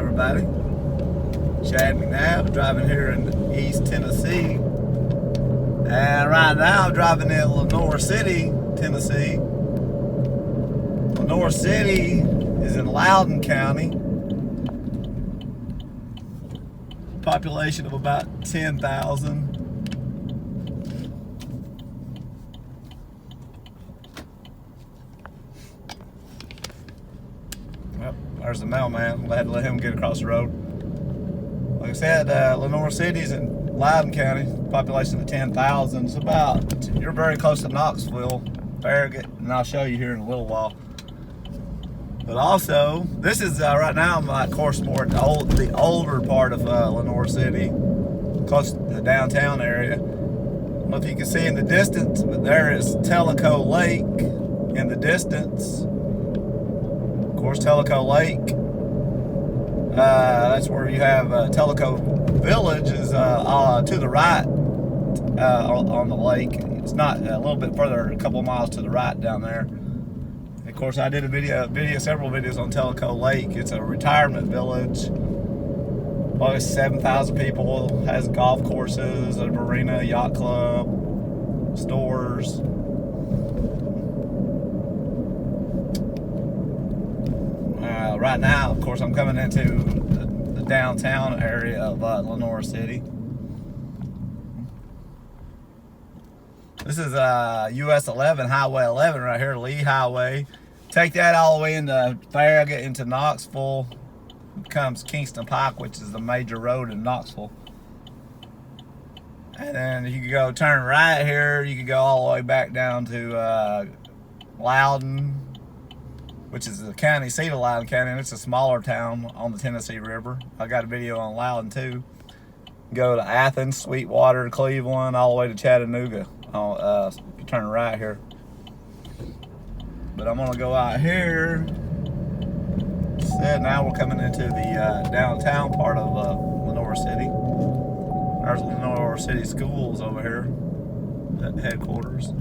everybody. Chad McNabb, driving here in East Tennessee. And right now I'm driving in Lenoir City, Tennessee. Lenoir City is in Loudoun County. Population of about 10,000. Well, there's the mailman. I had to let him get across the road. Like I said, Lenoir City's in Loudoun County, population of 10,000. It's about, you're very close to Knoxville, Farragut, and I'll show you here in a little while. But also, this is right now, my course more the older part of Lenoir City, close to the downtown area. I don't know if you can see in the distance, but there is Tellico Lake in the distance. Of course, Tellico Lake, that's where you have Tellico Village is to the right on the lake. It's not a little bit further, a couple miles to the right down there. Of course, I did several videos on Tellico Lake. It's a retirement village. Probably 7,000 people. Has golf courses, a marina, yacht club, stores. Right now, of course, I'm coming into the downtown area of Lenoir City. This is US 11, Highway 11 right here, Lee Highway. Take that all the way into Farragut, into Knoxville. Comes Kingston Pike, which is the major road in Knoxville. And then you can go turn right here. You can go all the way back down to Loudon, which is the county seat of Loudoun County, and it's a smaller town on the Tennessee River. I got a video on Loudon too. Go to Athens, Sweetwater, Cleveland, all the way to Chattanooga. You turn right here. But I'm gonna go out here. Now we're coming into the downtown part of Lenoir City. There's Lenoir City Schools over here at headquarters.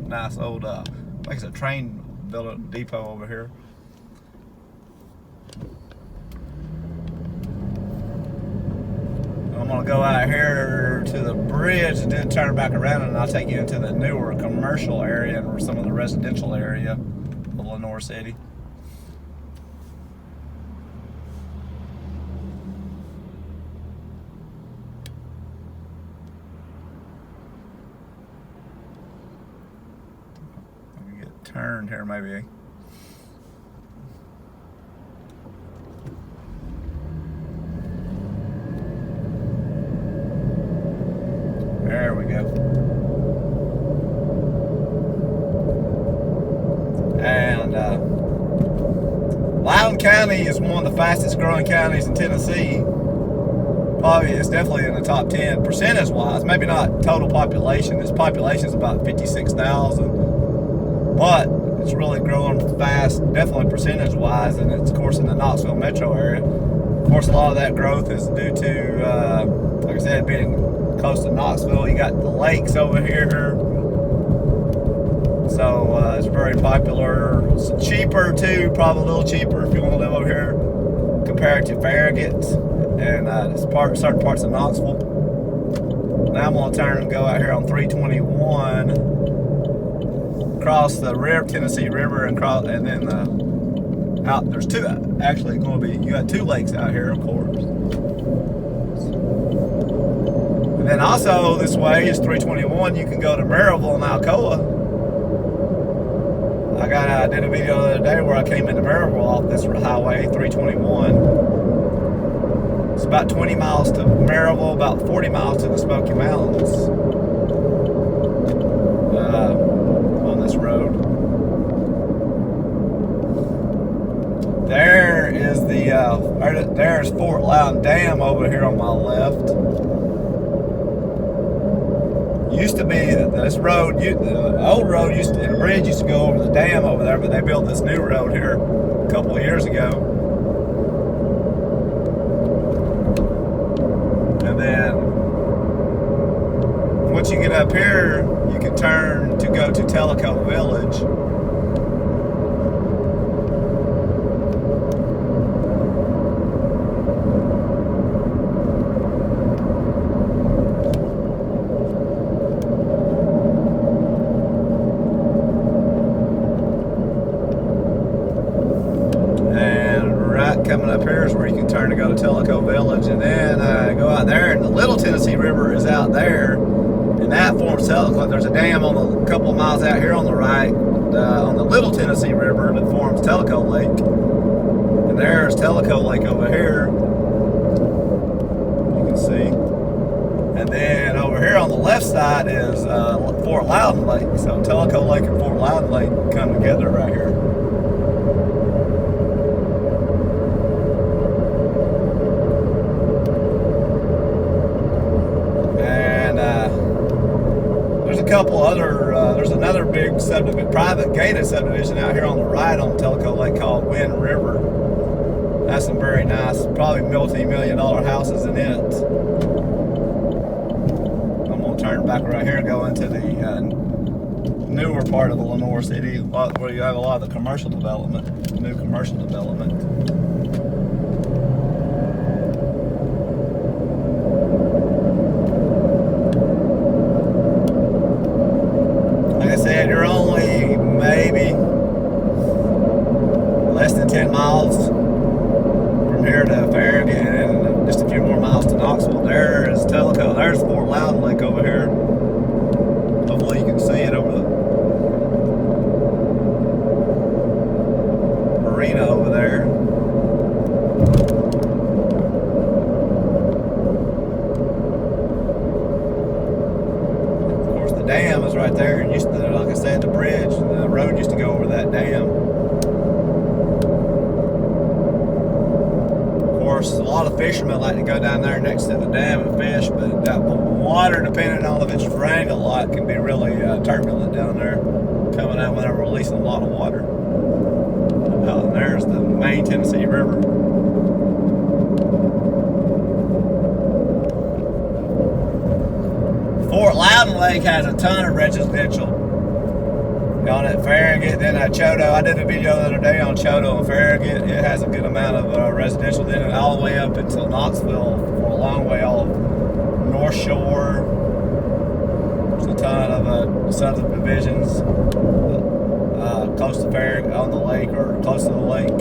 Nice old, I think it's a train building depot over here. I'm gonna go out here to the bridge and then turn back around, and I'll take you into the newer commercial area and some of the residential area of Lenoir City. Let me get turned here maybe. There we go. And Loudoun County is one of the fastest growing counties in Tennessee. Probably, it's definitely in the top 10 percentage wise. Maybe not total population. Its population is about 56,000, but it's really growing fast, definitely percentage wise, and it's of course in the Knoxville metro area. Of course, a lot of that growth is due to, like I said, being close to Knoxville. You got the lakes over here, so it's very popular. It's cheaper too, probably a little cheaper if you want to live over here compared to Farragut and certain parts of Knoxville. Now I'm going to turn and go out here on 321, cross the Tennessee River, and then out. There's two actually going to be. You got two lakes out here, of course. And then also this way is 321. You can go to Maryville and Alcoa. I did a video the other day where I came into Maryville off this highway 321. It's about 20 miles to Maryville, about 40 miles to the Smoky Mountains on this road. There is there's Fort Loudon Dam over here on my left. Used to be this road, the old road the bridge used to go over the dam over there, but they built this new road here a couple of years ago. And then once you get up here, you can turn to go to Tellico Village. coming up here is where you can turn to go to Tellico Village, and then go out there, and the Little Tennessee River is out there, and that forms Tellico. There's a dam on a couple of miles out here on the right, on the Little Tennessee River, that forms Tellico Lake, and there's Tellico Lake over here. You can see. And then over here on the left side is Fort Loudon Lake. So Tellico Lake and Fort Loudon Lake come together right here. And there's a couple other, there's another big subdivision, private gated subdivision out here on the right on Tellico Lake called Wind River. That's some very nice, probably multi-million-dollar houses in it. Turn back right here and go into the newer part of the Lenoir City, where you have a lot of the commercial development, new commercial development. Like I said, you're only maybe less than 10 miles from here to Farragut, and just a few more miles to Knoxville. There is Tellico. There's Fort Loudon Lake over here. Hopefully you can see it over the marina over there. Of course, the dam is right there. It used to, like I said, the bridge, the road used to go over that dam. A lot of fishermen like to go down there next to the dam and fish, but that water, depending on if it's raining a lot, can be really turbulent down there, coming out when they're releasing a lot of water. And there's the main Tennessee River. Fort Loudon Lake has a ton of residential. On at Farragut, then at Choteau. I did a video the other day on Choteau and Farragut. It has a good amount of residential. Then all the way up until Knoxville for a long way, all of North Shore. There's a ton of subdivisions close to Farragut, on the lake, or close to the lake.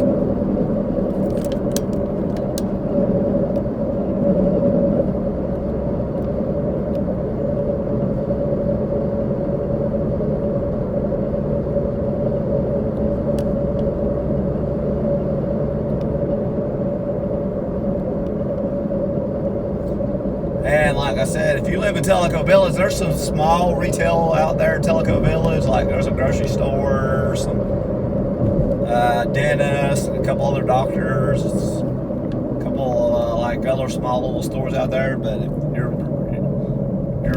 And like I said, if you live in Tellico Village, there's some small retail out there in Tellico Village. Like there's a grocery store, some dentists, a couple other doctors, a couple like other small little stores out there. But if you're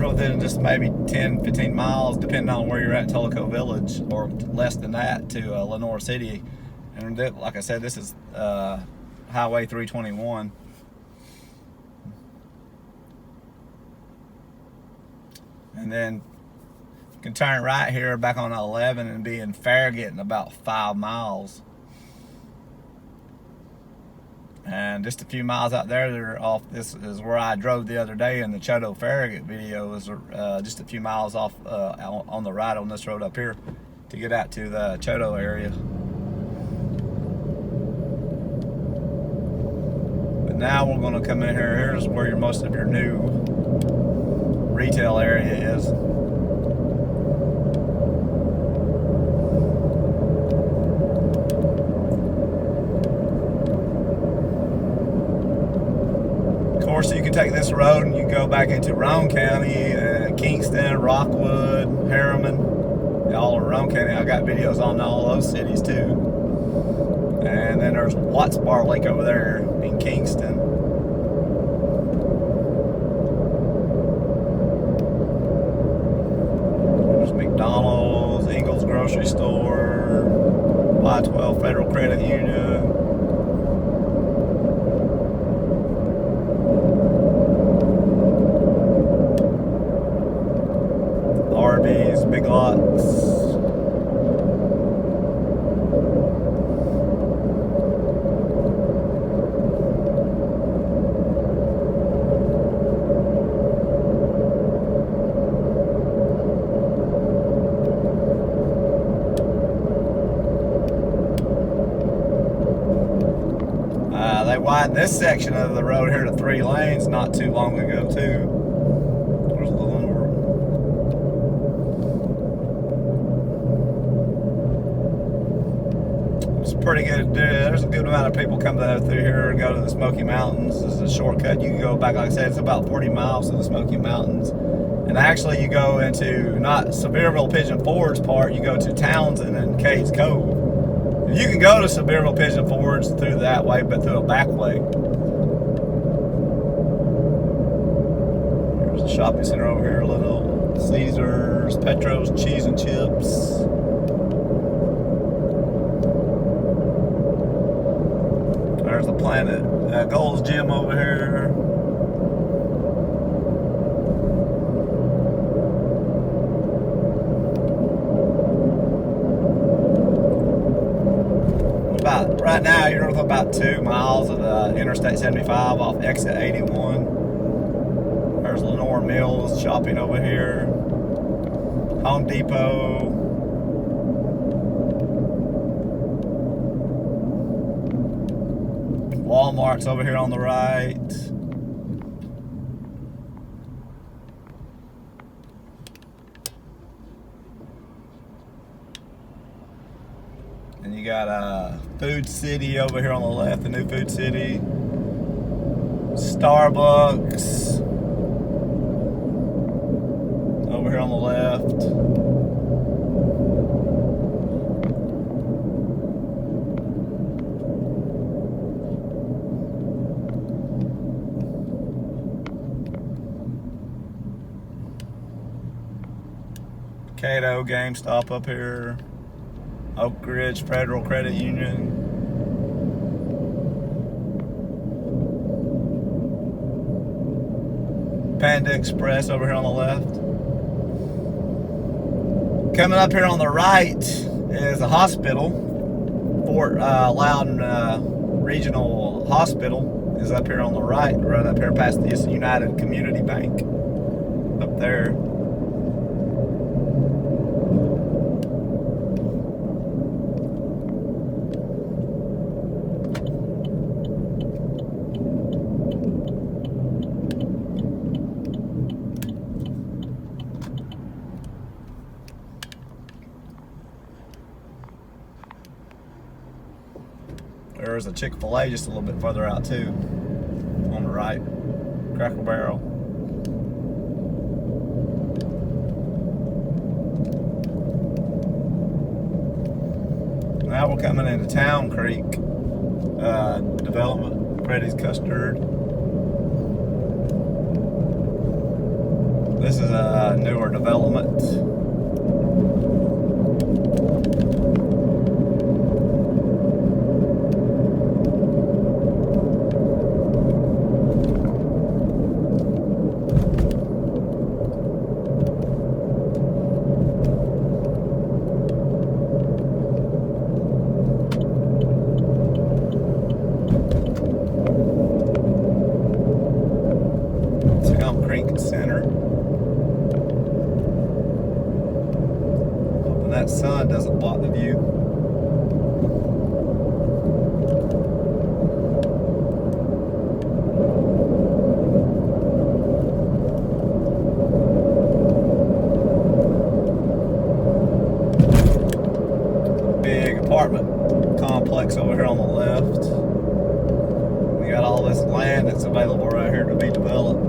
within just maybe 10, 15 miles, depending on where you're at in Tellico Village, or less than that, to Lenoir City. And like I said, this is Highway 321. And then you can turn right here back on 11 and be in Farragut in about 5 miles. And just a few miles out there, they're off. This is where I drove the other day in the Choteau Farragut video. Is just a few miles off on the right on this road up here to get out to the Choteau area. But now we're going to come in here. Here's where most of your new retail area is. Of course, you can take this road and you can go back into Roane County, Kingston, Rockwood, Harriman, all in Roane County. I got videos on all those cities too. And then there's Watts Bar Lake over there in Kingston. McDonald's, Ingles Grocery Store, Y12 Federal Credit Union. Arby's, Big Lots. They widened this section of the road here to 3 lanes not too long ago too. There's a little over. It's pretty good. There's a good amount of people come through here and go to the Smoky Mountains. This is a shortcut. You can go back, like I said, it's about 40 miles to the Smoky Mountains. And actually, you go into not Sevierville Pigeon Forge part, you go to Townsend and Cades Cove. You can go to Sevierville Pigeon Forge through that way, but through a back way. There's a shopping center over here, Little Caesars, Petro's Cheese and Chips. There's the Planet Gold's Gym over here. Right now, you're with about 2 miles of Interstate 75 off exit 81. There's Lenoir Mills shopping over here. Home Depot. Walmart's over here on the right. And you got Food City over here on the left, the new Food City. Starbucks over here on the left. Cato GameStop up here. Oak Ridge Federal Credit Union. Panda Express over here on the left. Coming up here on the right is a hospital. Fort Loudon Regional Hospital is up here on the right, right up here past this United Community Bank. Up there. There's a Chick-fil-A just a little bit further out too, on the right, Cracker Barrel. Now we're coming into Town Creek development, Freddy's Custard. This is a newer development. Center. Hoping that sun doesn't block the view. Big apartment complex over here on the left. We got all this land that's available right here to be developed.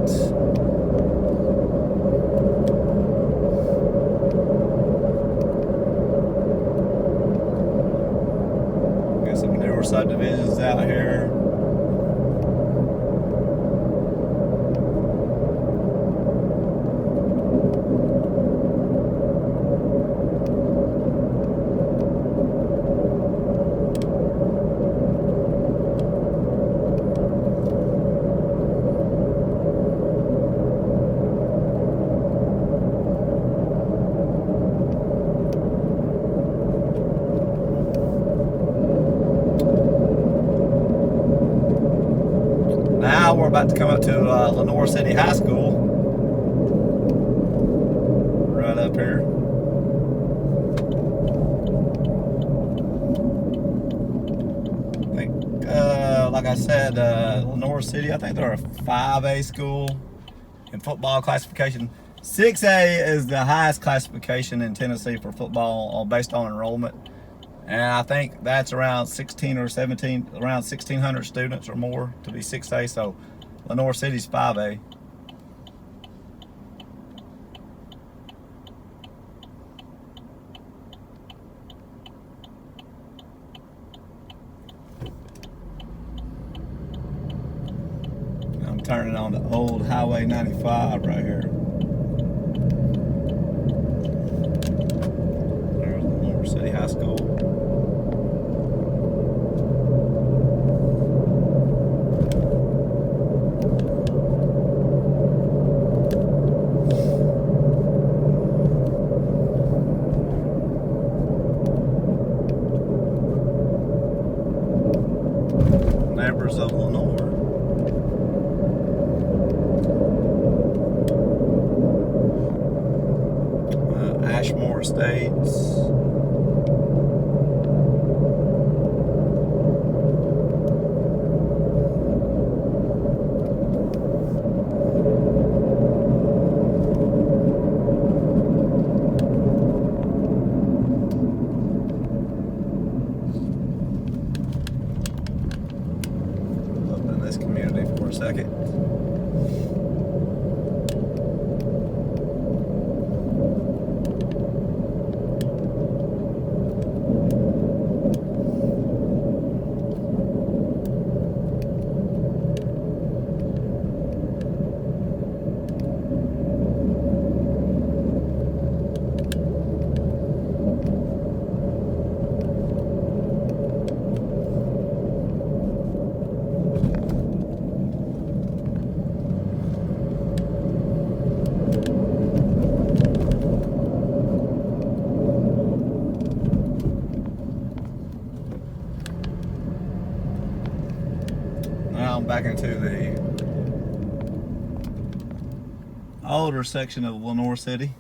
Subdivisions out here. Now we're about to come up to Lenoir City High School. Right up here. I think like I said, Lenoir City, I think they're a 5A school in football classification. 6A is the highest classification in Tennessee for football based on enrollment. And I think that's around 16 or 17, around 1,600 students or more to be 6A. So Lenoir City's 5A. I'm turning on the old Highway 95 right here. There's Lenoir City High School. Neighbors of Lenoir. Ashmore Estates. Up in this community for a second. Now I'm back into the older section of Lenoir City.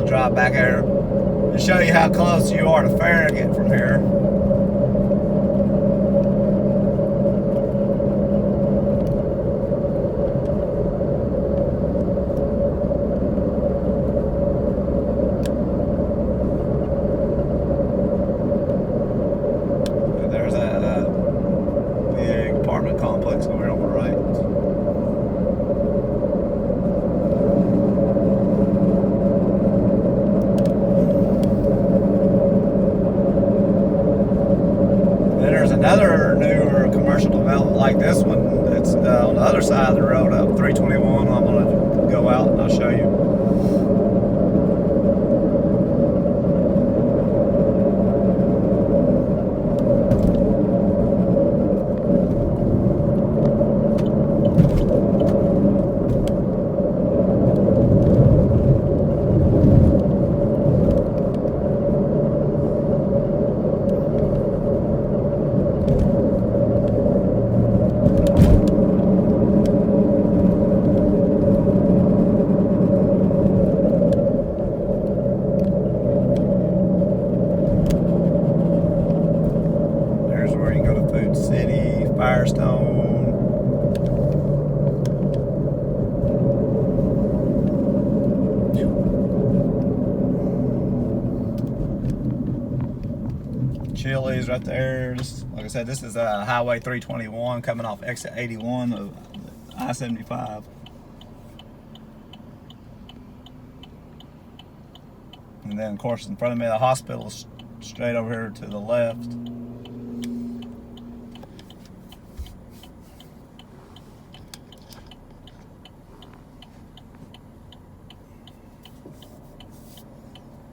Drive back here to show you how close you are to Farragut from here. There's a big apartment complex over here on the right. Chili's right there. This, like I said, this is Highway 321 coming off exit 81 of I-75. And then, of course, in front of me, the hospital is straight over here to the left.